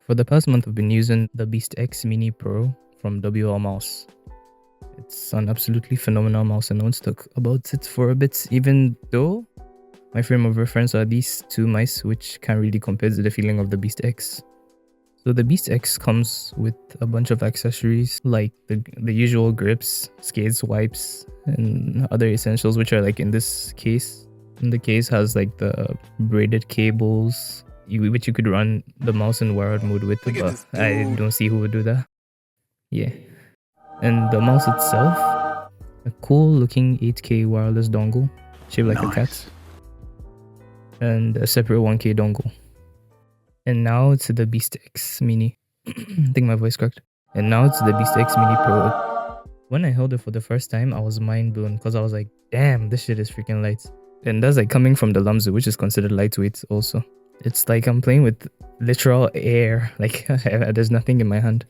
For the past month, I've been using the Beast X Mini Pro from WL Mouse. It's an absolutely phenomenal mouse and no one's talk about it for a bit, even though my frame of reference are these two mice, which can't really compare to the feeling of the Beast X. So the Beast X comes with a bunch of accessories like the usual grips, skates, wipes, and other essentials, which are like in this case. And the case has like the braided cables, which you could run the mouse in wired mode with, but I don't see who would do that. Yeah. And the mouse itself, a cool looking 8K wireless dongle, shaped like a cat. And a separate 1K dongle. And now it's the Beast X Mini. I think my voice cracked. And now it's the Beast X Mini Pro. When I held it for the first time, I was mind blown because I was like, damn, this shit is freaking light. And that's like coming from the Lamzu, which is considered lightweight also. It's like I'm playing with literal air, like there's nothing in my hand.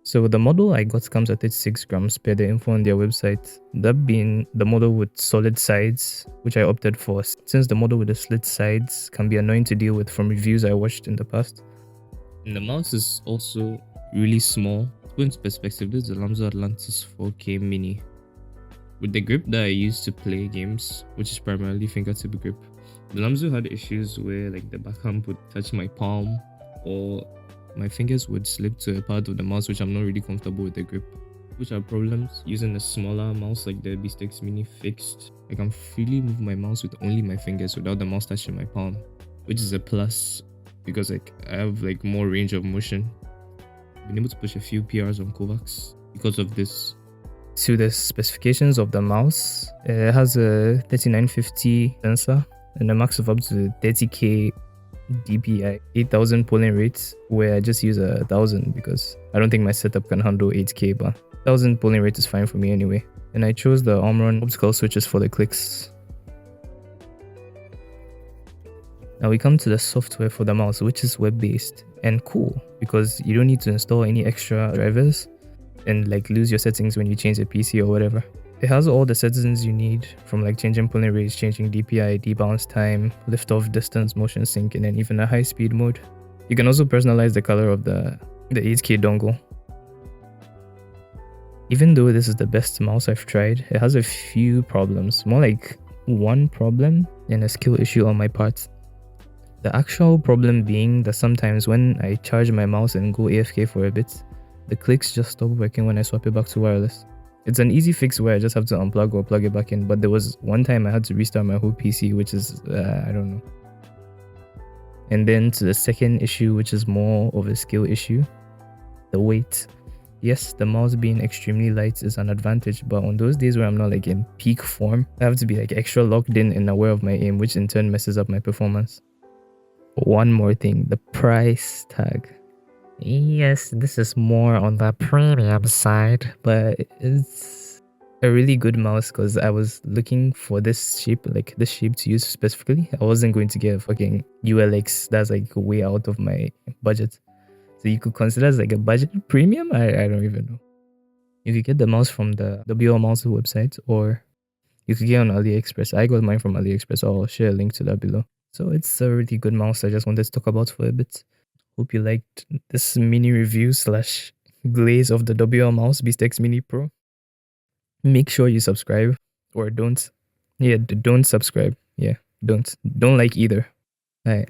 So the model I got comes at 36 grams per the info on their website, that being the model with solid sides, which I opted for since the model with the slit sides can be annoying to deal with from reviews I watched in the past. And the mouse is also really small. To put into perspective, this is the Lamzu Atlantis 4K Mini. With the grip that I use to play games, which is primarily fingertip grip, the Lamzu had issues where like the backhand would touch my palm or my fingers would slip to a part of the mouse which I'm not really comfortable with the grip, which are problems using a smaller mouse like the Beast X Mini fixed. I can freely move my mouse with only my fingers without the mouse touching my palm, which is a plus because like I have like more range of motion. I've been able to push a few PRs on Kovacs because of this. To the specifications of the mouse, it has a 3950 sensor and a max of up to 30k DPI, 8000 polling rates, where I just use 1000 because I don't think my setup can handle 8k, but 1000 polling rate is fine for me anyway. And I chose the Omron optical switches for the clicks. Now we come to the software for the mouse, which is web-based and cool because you don't need to install any extra drivers and like lose your settings when you change the PC or whatever. It has all the settings you need from like changing polling rates, changing DPI, debounce time, lift off distance, motion sync, and then even a high speed mode. You can also personalize the color of the 8K dongle. Even though this is the best mouse I've tried, it has a few problems, more like one problem and a skill issue on my part. The actual problem being that sometimes when I charge my mouse and go AFK for a bit, the clicks just stop working when I swap it back to wireless. It's an easy fix where I just have to unplug or plug it back in, but there was one time I had to restart my whole PC, which is, I don't know. And then to the second issue, which is more of a skill issue, the weight. Yes, the mouse being extremely light is an advantage, but on those days where I'm not like in peak form, I have to be like extra locked in and aware of my aim, which in turn messes up my performance. One more thing, the price tag. Yes, this is more on the premium side, but it's a really good mouse because I was looking for this shape to use specifically. I wasn't going to get a fucking ULX that's like way out of my budget. So you could consider as like a budget premium? I don't even know. You could get the mouse from the WL Mouse website or you could get on AliExpress. I got mine from AliExpress. I'll share a link to that below. So it's a really good mouse I just wanted to talk about for a bit. Hope you liked this mini review / glaze of the WL Mouse Beast X Mini Pro. Make sure you subscribe or don't. Yeah, don't subscribe. Yeah, don't like either. Alright.